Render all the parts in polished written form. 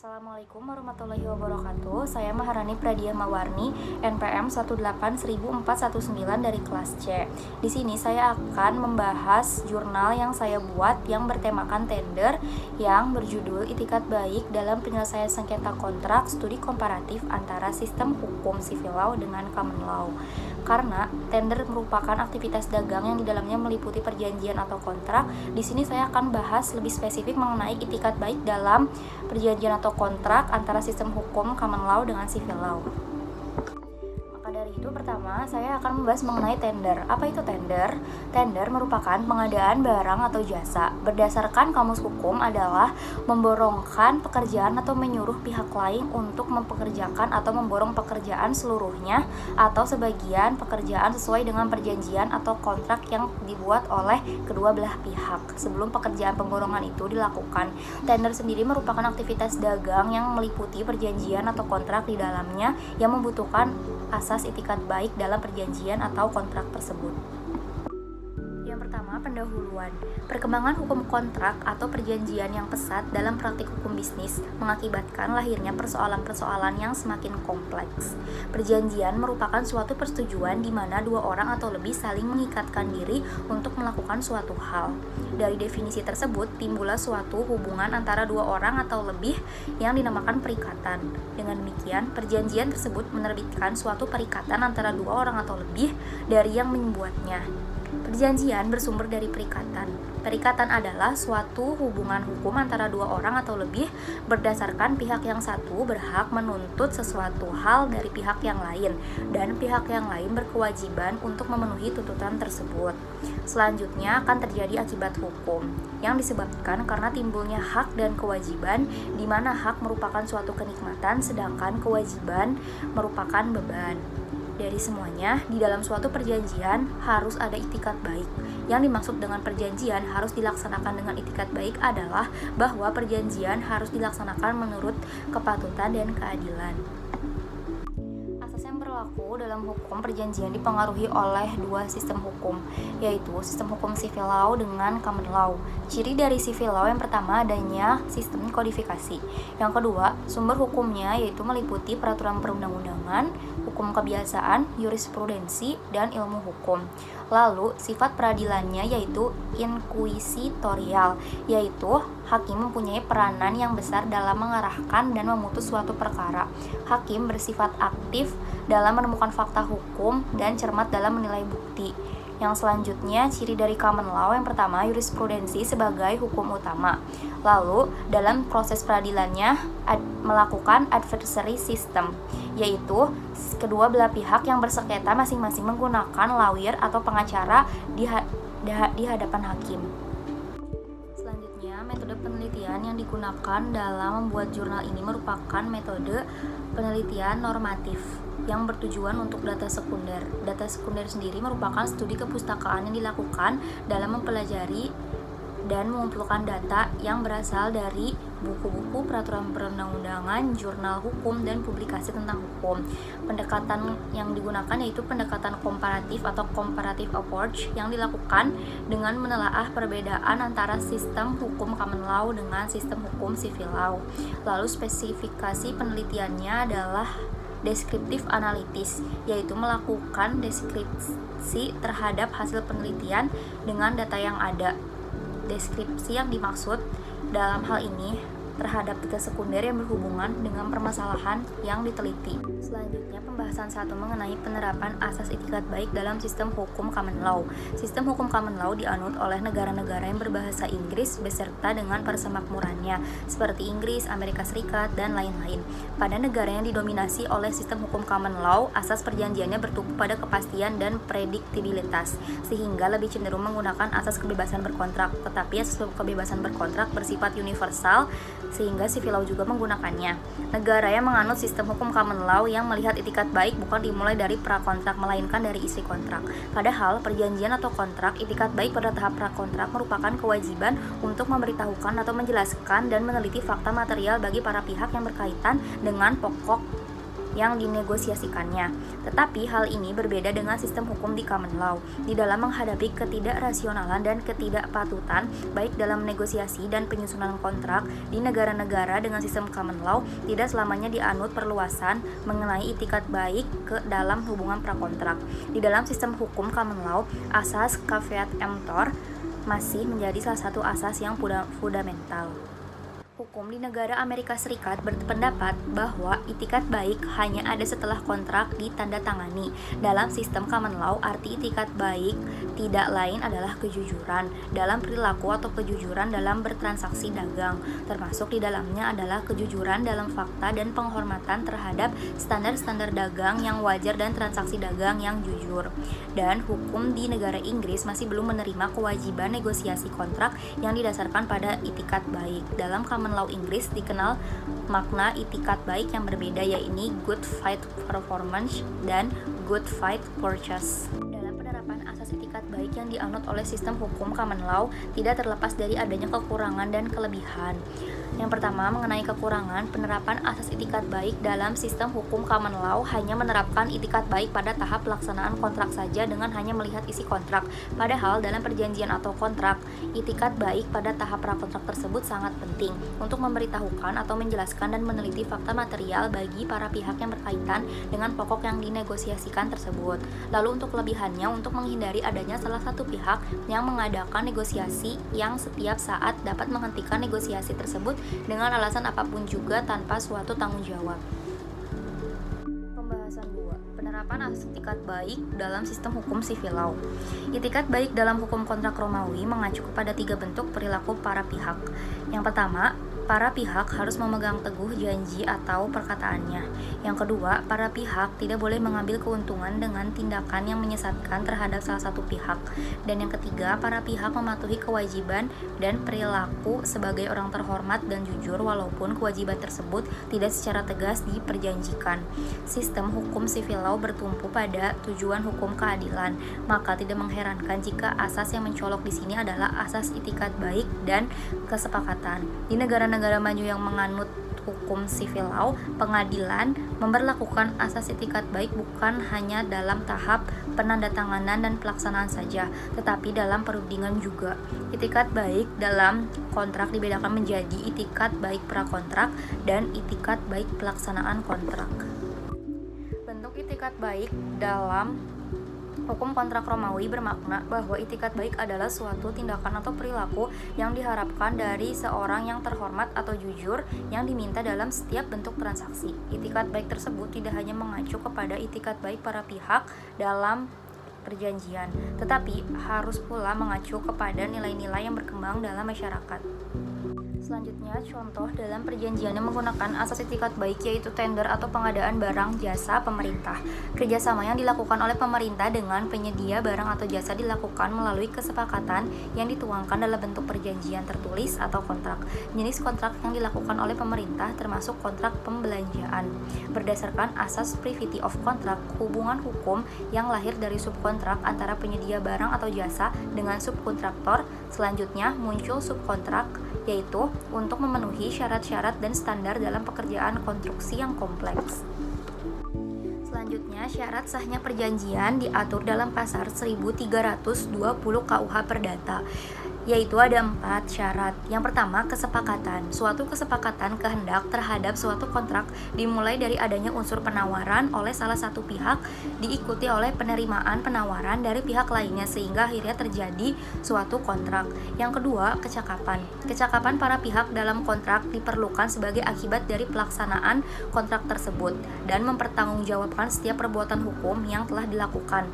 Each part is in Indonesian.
Assalamualaikum warahmatullahi wabarakatuh. Saya Maharani Pradia Mawarni, NPM 1810419 dari kelas C. Di sini saya akan membahas jurnal yang saya buat yang bertemakan tender yang berjudul Itikat Baik dalam Penyelesaian Sengketa Kontrak Studi Komparatif antara Sistem Hukum Civil Law dengan Common Law. Karena tender merupakan aktivitas dagang yang di dalamnya meliputi perjanjian atau kontrak, di sini saya akan bahas lebih spesifik mengenai itikat baik dalam perjanjian atau kontrak antara sistem hukum common law dengan civil law. Maka dari itu, pertama saya akan membahas mengenai tender. Apa itu tender? Tender merupakan pengadaan barang atau jasa. Berdasarkan kamus hukum adalah memborongkan pekerjaan atau menyuruh pihak lain untuk mempekerjakan atau memborong pekerjaan seluruhnya atau sebagian pekerjaan sesuai dengan perjanjian atau kontrak yang dibuat oleh kedua belah pihak sebelum pekerjaan pemborongan itu dilakukan. Tender sendiri merupakan aktivitas dagang yang meliputi perjanjian atau kontrak di dalamnya yang membutuhkan asas itikat baik dalam perjanjian atau kontrak tersebut. Yang pertama, pendahuluan. Perkembangan hukum kontrak atau perjanjian yang pesat dalam praktik hukum bisnis mengakibatkan lahirnya persoalan-persoalan yang semakin kompleks. Perjanjian merupakan suatu persetujuan di mana dua orang atau lebih saling mengikatkan diri untuk melakukan suatu hal. Dari definisi tersebut, timbullah suatu hubungan antara dua orang atau lebih yang dinamakan perikatan. Dengan demikian, perjanjian tersebut menerbitkan suatu perikatan antara dua orang atau lebih dari yang membuatnya. Perjanjian bersumber dari perikatan. Perikatan adalah suatu hubungan hukum antara dua orang atau lebih berdasarkan pihak yang satu berhak menuntut sesuatu hal dari pihak yang lain dan pihak yang lain berkewajiban untuk memenuhi tuntutan tersebut. Selanjutnya akan terjadi akibat hukum yang disebabkan karena timbulnya hak dan kewajiban, di mana hak merupakan suatu kenikmatan sedangkan kewajiban merupakan beban. Dari semuanya, di dalam suatu perjanjian harus ada itikat baik. Yang dimaksud dengan perjanjian harus dilaksanakan dengan itikat baik adalah bahwa perjanjian harus dilaksanakan menurut kepatutan dan keadilan. Asas yang berlaku dalam hukum perjanjian dipengaruhi oleh dua sistem hukum, yaitu sistem hukum civil law dengan common law. Ciri dari civil law yang pertama adanya sistem kodifikasi. Yang kedua, sumber hukumnya yaitu meliputi peraturan perundang-undangan, hukum kebiasaan, jurisprudensi, dan ilmu hukum. Lalu, sifat peradilannya yaitu inkuisitorial, yaitu hakim mempunyai peranan yang besar dalam mengarahkan dan memutus suatu perkara. Hakim bersifat aktif dalam menemukan fakta hukum dan cermat dalam menilai bukti. Yang selanjutnya, ciri dari common law yang pertama, jurisprudensi sebagai hukum utama. Lalu, dalam proses peradilannya melakukan adversary system, yaitu kedua belah pihak yang bersengketa masing-masing menggunakan lawyer atau pengacara di hadapan hakim. Selanjutnya, metode penelitian yang digunakan dalam membuat jurnal ini merupakan metode penelitian normatif yang bertujuan untuk data sekunder. Data sekunder sendiri merupakan studi kepustakaan yang dilakukan dalam mempelajari dan mengumpulkan data yang berasal dari buku-buku, peraturan perundang-undangan, jurnal hukum, dan publikasi tentang hukum. Pendekatan yang digunakan yaitu pendekatan komparatif atau comparative approach yang dilakukan dengan menelaah perbedaan antara sistem hukum common law dengan sistem hukum civil law. Lalu spesifikasi penelitiannya adalah deskriptif analitis, yaitu melakukan deskripsi terhadap hasil penelitian dengan data yang ada. Deskripsi yang dimaksud dalam hal ini terhadap data sekunder yang berhubungan dengan permasalahan yang diteliti. Selanjutnya, pembahasan 1 mengenai penerapan asas itikat baik dalam sistem hukum common law. Sistem hukum common law dianut oleh negara-negara yang berbahasa Inggris beserta dengan persemakmurannya, seperti Inggris, Amerika Serikat, dan lain-lain. Pada negara yang didominasi oleh sistem hukum common law, asas perjanjiannya bertumpu pada kepastian dan prediktibilitas, sehingga lebih cenderung menggunakan asas kebebasan berkontrak. Tetapi asas kebebasan berkontrak bersifat universal, sehingga civil law juga menggunakannya. Negara yang menganut sistem hukum common law yang melihat itikat baik bukan dimulai dari prakontrak melainkan dari isi kontrak. Padahal perjanjian atau kontrak itikat baik pada tahap prakontrak merupakan kewajiban untuk memberitahukan atau menjelaskan dan meneliti fakta material bagi para pihak yang berkaitan dengan pokok yang dinegosiasikannya. Tetapi hal ini berbeda dengan sistem hukum di common law. Di dalam menghadapi ketidakrasionalan dan ketidakpatutan baik dalam negosiasi dan penyusunan kontrak di negara-negara dengan sistem common law, tidak selamanya dianut perluasan mengenai itikat baik ke dalam hubungan prakontrak. Di dalam sistem hukum common law, asas caveat emptor masih menjadi salah satu asas yang fundamental. Hukum di negara Amerika Serikat berpendapat bahwa itikat baik hanya ada setelah kontrak ditandatangani. Dalam sistem common law, arti itikat baik tidak lain adalah kejujuran dalam perilaku atau kejujuran dalam bertransaksi dagang. Termasuk di dalamnya adalah kejujuran dalam fakta dan penghormatan terhadap standar-standar dagang yang wajar dan transaksi dagang yang jujur. Dan hukum di negara Inggris masih belum menerima kewajiban negosiasi kontrak yang didasarkan pada itikat baik. Dalam common law Inggris dikenal makna itikat baik yang berbeda, yaitu good faith performance dan good faith purchase. Dalam penerapan asas itikat baik yang dianut oleh sistem hukum common law tidak terlepas dari adanya kekurangan dan kelebihan. Yang pertama, mengenai kekurangan, penerapan asas itikat baik dalam sistem hukum common law hanya menerapkan itikat baik pada tahap pelaksanaan kontrak saja dengan hanya melihat isi kontrak. Padahal dalam perjanjian atau kontrak, itikat baik pada tahap prakontrak tersebut sangat penting untuk memberitahukan atau menjelaskan dan meneliti fakta material bagi para pihak yang berkaitan dengan pokok yang dinegosiasikan tersebut. Lalu untuk kelebihannya, untuk menghindari adanya salah satu pihak yang mengadakan negosiasi yang setiap saat dapat menghentikan negosiasi tersebut dengan alasan apapun juga tanpa suatu tanggung jawab. Pembahasan 2. Penerapan asas itikat baik dalam sistem hukum civil law. Itikat baik dalam hukum kontrak Romawi mengacu kepada 3 bentuk perilaku para pihak. Yang pertama, para pihak harus memegang teguh janji atau perkataannya. Yang kedua, para pihak tidak boleh mengambil keuntungan dengan tindakan yang menyesatkan terhadap salah satu pihak. Dan yang ketiga, para pihak mematuhi kewajiban dan perilaku sebagai orang terhormat dan jujur walaupun kewajiban tersebut tidak secara tegas diperjanjikan. Sistem hukum civil law bertumpu pada tujuan hukum keadilan, maka tidak mengherankan jika asas yang mencolok di sini adalah asas itikat baik dan kesepakatan. Di negara-negara maju yang menganut hukum civil law, pengadilan memberlakukan asas itikat baik bukan hanya dalam tahap penandatanganan dan pelaksanaan saja, tetapi dalam perundingan juga. Itikat baik dalam kontrak dibedakan menjadi itikat baik prakontrak dan itikat baik pelaksanaan kontrak. Bentuk itikat baik dalam hukum kontrak Romawi bermakna bahwa itikat baik adalah suatu tindakan atau perilaku yang diharapkan dari seorang yang terhormat atau jujur yang diminta dalam setiap bentuk transaksi. Itikat baik tersebut tidak hanya mengacu kepada itikat baik para pihak dalam perjanjian, tetapi harus pula mengacu kepada nilai-nilai yang berkembang dalam masyarakat. Selanjutnya, contoh dalam perjanjian yang menggunakan asas itikat baik yaitu tender atau pengadaan barang jasa pemerintah. Kerjasama yang dilakukan oleh pemerintah dengan penyedia barang atau jasa dilakukan melalui kesepakatan yang dituangkan dalam bentuk perjanjian tertulis atau kontrak. Jenis kontrak yang dilakukan oleh pemerintah termasuk kontrak pembelanjaan. Berdasarkan asas privity of contract, hubungan hukum yang lahir dari subkontrak antara penyedia barang atau jasa dengan subkontraktor. Selanjutnya muncul subkontrak, yaitu untuk memenuhi syarat-syarat dan standar dalam pekerjaan konstruksi yang kompleks. Selanjutnya, syarat sahnya perjanjian diatur dalam pasal 1320 KUH Perdata, yaitu ada 4 syarat. Yang pertama, kesepakatan. Suatu kesepakatan kehendak terhadap suatu kontrak dimulai dari adanya unsur penawaran oleh salah satu pihak diikuti oleh penerimaan penawaran dari pihak lainnya sehingga akhirnya terjadi suatu kontrak. Yang kedua, kecakapan. Kecakapan para pihak dalam kontrak diperlukan sebagai akibat dari pelaksanaan kontrak tersebut dan mempertanggungjawabkan setiap perbuatan hukum yang telah dilakukan.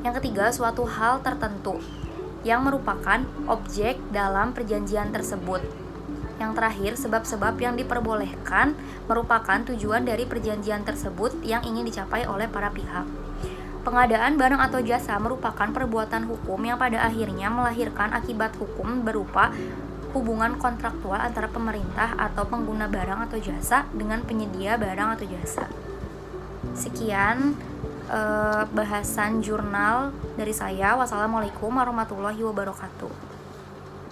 Yang ketiga, suatu hal tertentu yang merupakan objek dalam perjanjian tersebut. Yang terakhir, sebab-sebab yang diperbolehkan merupakan tujuan dari perjanjian tersebut yang ingin dicapai oleh para pihak. Pengadaan barang atau jasa merupakan perbuatan hukum yang pada akhirnya melahirkan akibat hukum berupa hubungan kontraktual antara pemerintah atau pengguna barang atau jasa dengan penyedia barang atau jasa. Sekian bahasan jurnal dari saya. Wassalamualaikum warahmatullahi wabarakatuh.